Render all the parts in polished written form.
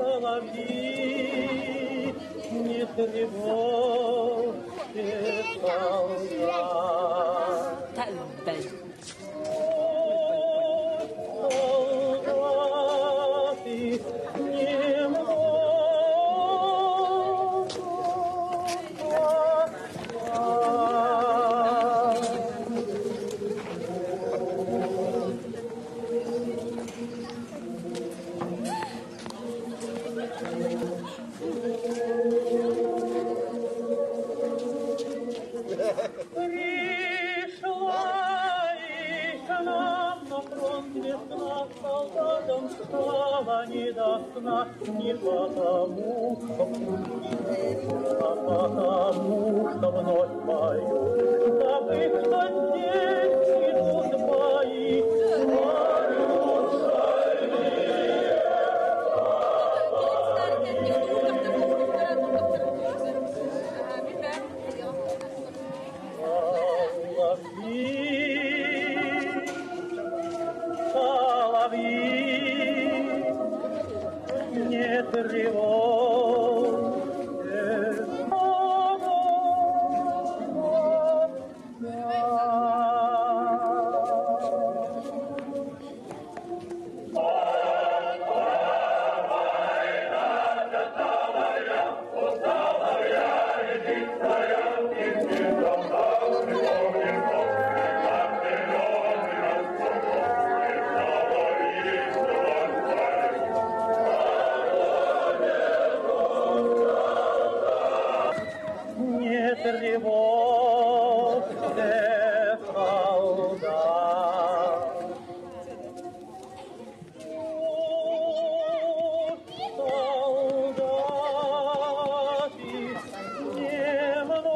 Соловьи, не тревожьте солдат. Солдаты солдатам стало не до сна, не потому, а потому, что вновь поют, забыв, что здесь идут бои, поют шальные соловьи, не тревожьте тревожьте солдат. Солдаты немного.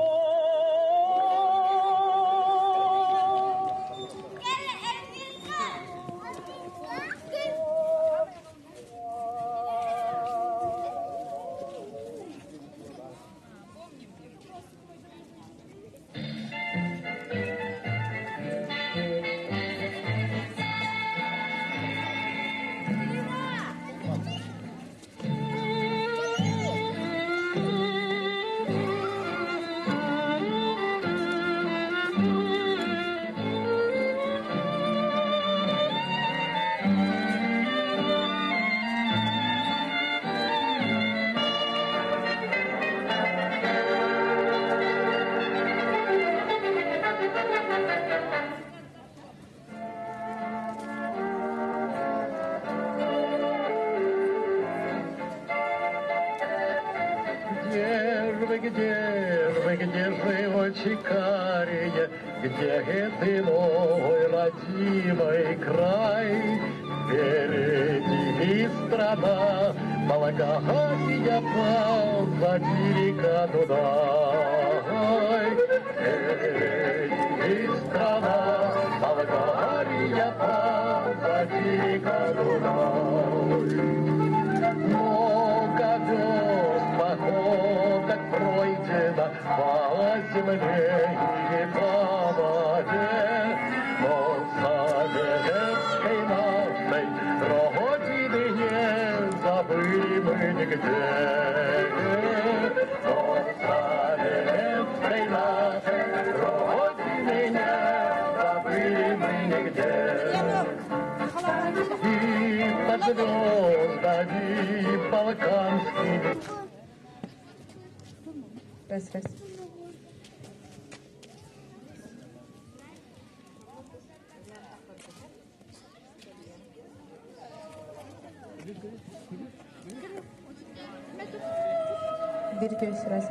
Где же его чикария, где ты мой родимый край? Впереди страна, Волгоградия, позади река Дунай. Впереди страна, Волгоградия, позади река Дунай. Много звезд походок пройдено по земле и по воде, но советской нашей родины не забыли мы нигде. Но советской нашей родины не забыли мы нигде. И под звездами балканскими. Раз. Bir göz раз.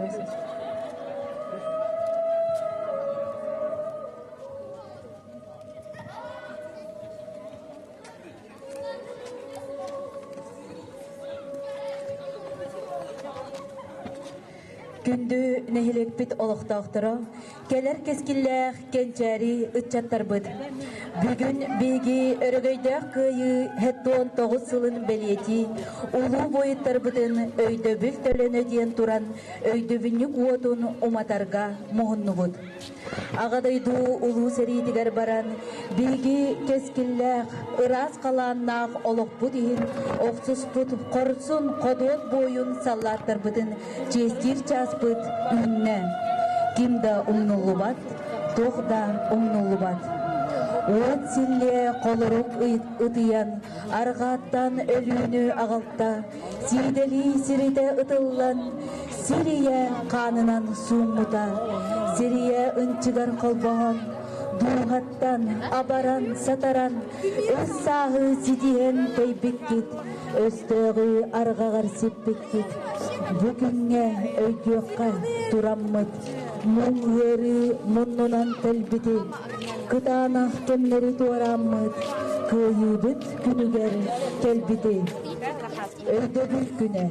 Күндү нехилек бит олықтақтыра, келер кескиллер, кенчәри, үтчаттар бұд. Бүгін беги өргөйдәк кыйы 19 сылын белети, улу бойыттар бұдын өйдөбіл төлөнө диен туран өйдөбіннік уотун уматарға мұғынны бұд. Ағадайду улу сәридігер баран, беги кескілләқ, ырас қаланнақ олық бұдын, оқсыз бұд, қорсын қодуот бойын саллаттар бұдын, жестір час бұд үнне. Кимда умнулу бат, тоқда умнулу бат. От силле қолырық ұтыян, арғаттан өліні ағалта, сидели сирите ұтылан, сирия қанынан суымыта, сирия үнчігар қолбаған, дұғаттан, абаран, сатаран, өз сағы сидиен тейбеккет, өстіғі арғағар сеппеккет, бүгінге өйдеққа тураммыд, мұңғыры мұннынан тәлбіті, Кытанах кемнери туараммыт, кыйыбыт күнігер келбіті. Өйдөбіл күнә,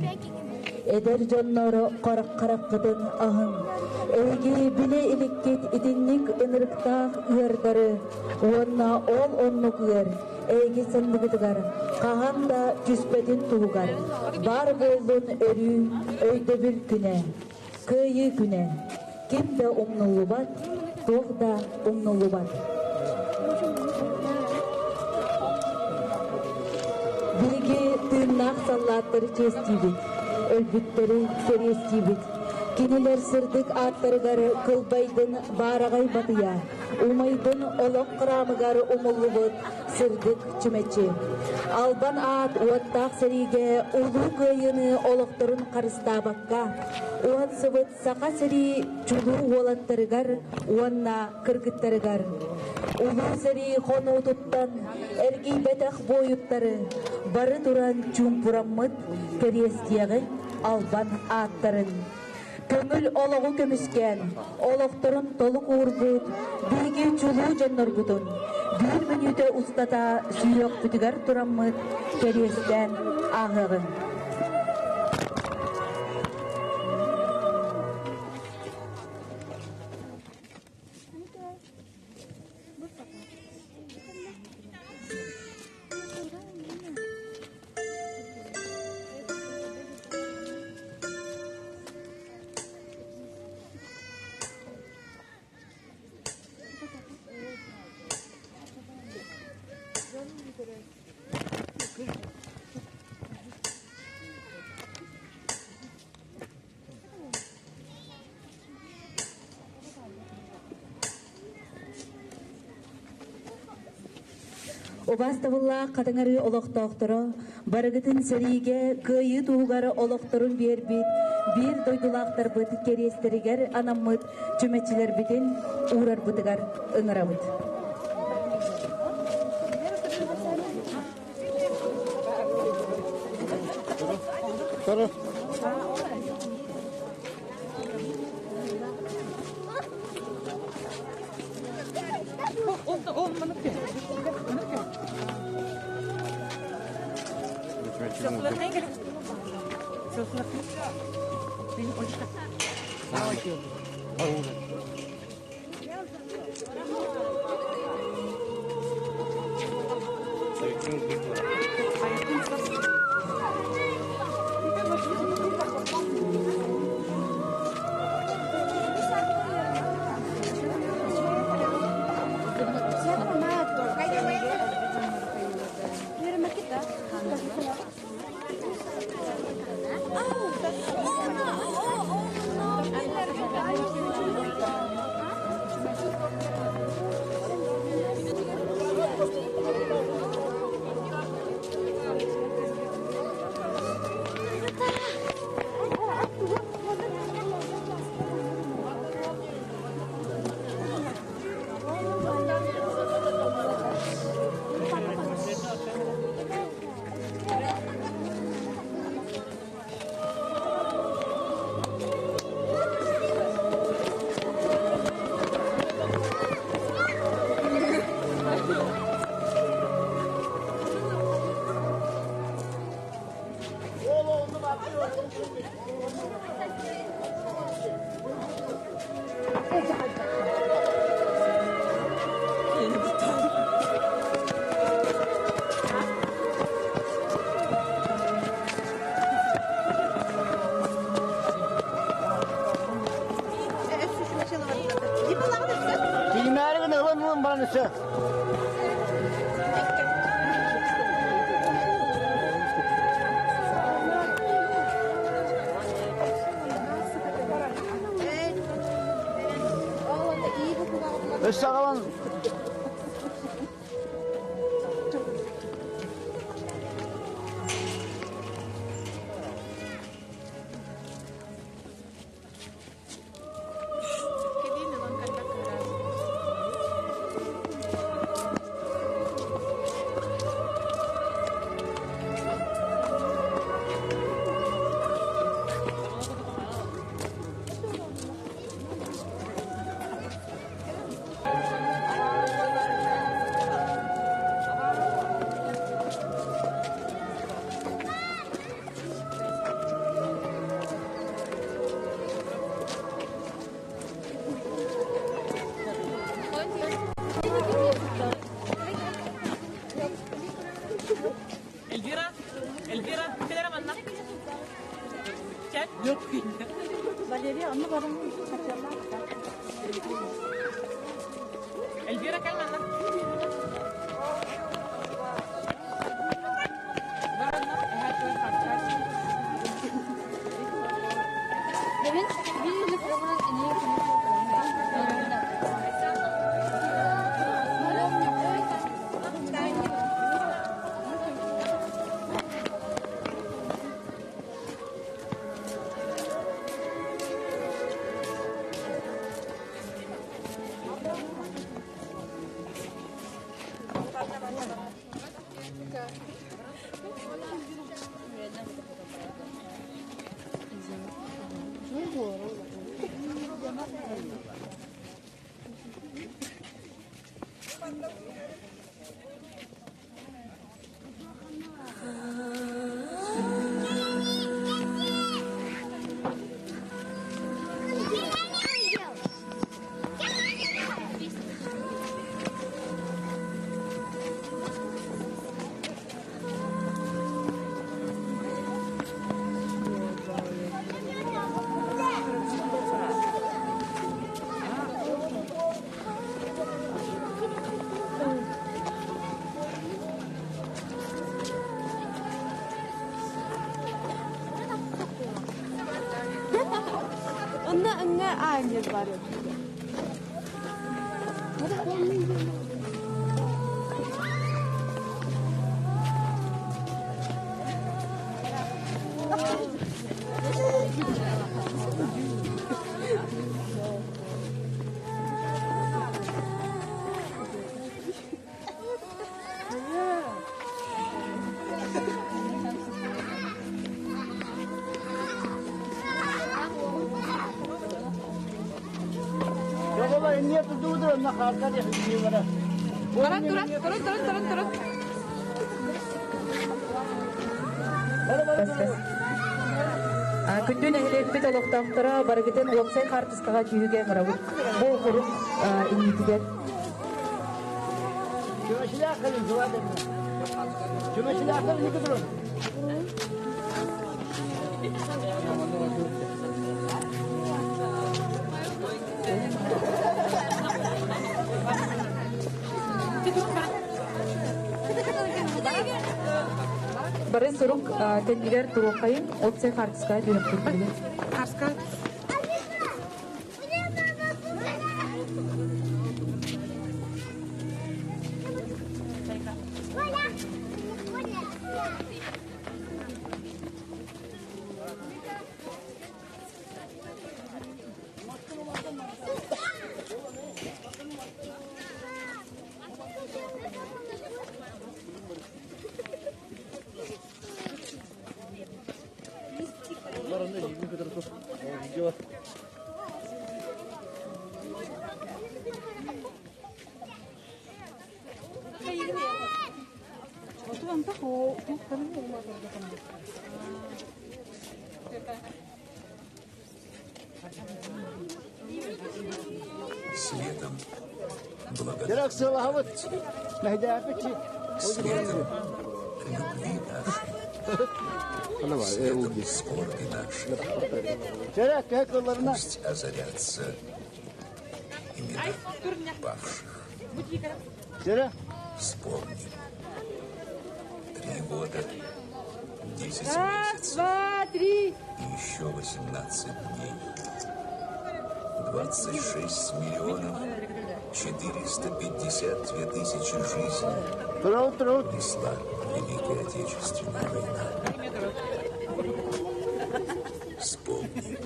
эдер жонноры қарақ қыдын ағын. Өйге біле ілеккет итіннік ынырықтақ үйердары, онна ол оннық үйер, әйге сындығыдығар, қағанда күспетін туғар. Бар болдың өрі өйдөбіл күнә, кыйы күнә, кемді умнулы бат, тоғда умнулы бат. Білге тыыннақ саллаттыр честибит, өлбіттері серестибит. Кенелер сырдық аттырғары кылбайдың барағай батыя, умайдың олық қырамығары умылы бұд сырдық чүмечі. Албан ат уаттақ сәриге ұлы көйіні олықтырын қарыста баққа. Уан сывыт сақа сәри чулу олаттырғар, уанна кіргіттіргар. Улу сәри қону тұттан әргей бәтәқ бойыттары, бары тұран чумпураммыд көрестияғы албан аттарын. Көңіл олығы көміскен, олықтырын толық ұрбұд, бейге чулу жаннар бұдын. Bir minüte ustata suyok bütüger turamıd kerestен ağığın. Обаставылла қатыңары олықтақтыры, барығытын сәриге көйі туғары олықтырын бербет, бір дойдылақтар бұд керестерігер анаммыд, чөметчілер бітін ұрар бұдығар ұңырамыд. Ача. Сағалан. Elvira, bir kere bana. Gel. Yok. Valeria, onu bana kaçırlar. Elvira gel bana. Demin bir yıllık programın en iyi Enggak aja baru. Niye tutuyorlar? Ne kadar yapıyorlar? Turun. Күндүн эхлетпит олоктоктора барыгытын уоксай картыстага күйүгө мырабыт. Бул куруп инитигер. Чүмешилер кылын, жуадыр. Чүмешилер кылын, не кыдырын? Бары сурук тендигер туруқайын уоксай картыстага күйүп турдугер. Karska. Светом, Direkt sığlahavut. Mehdiyafetçi. светом любви нашей, скорби нашей, Direkt hek yollarına. пусть озарятся имена павших. Söyle. Вспомни. 3 года, 10 Раз, месяцев два, три. и еще 18 дней. 26 миллионов 452 тысячи жизней Трут. несла Великая Отечественная война. Вспомни.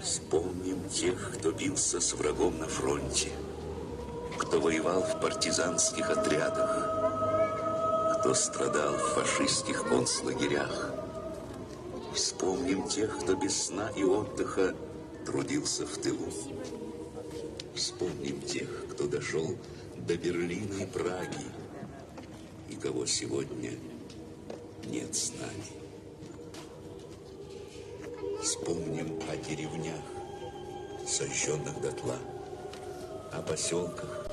Вспомним тех, кто бился с врагом на фронте, кто воевал в партизанских отрядах, кто страдал в фашистских концлагерях. Вспомним тех, кто без сна и отдыха трудился в тылу. Вспомним тех, кто дошел до Берлина и Праги, и кого сегодня нет с нами. Вспомним о деревнях, сожженных дотла, о поселках,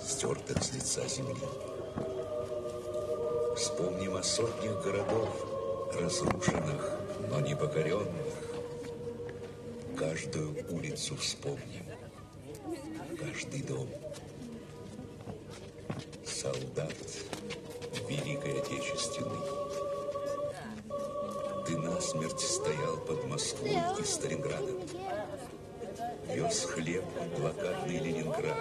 стертых с лица земли. Вспомним о сотнях городов, разрушенных, но не покоренных. Каждую улицу вспомним, каждый дом. Солдат Великой Отечественной, ты насмерть стоял под Москвой и Сталинградом. Вез хлеб в блокадный Ленинград.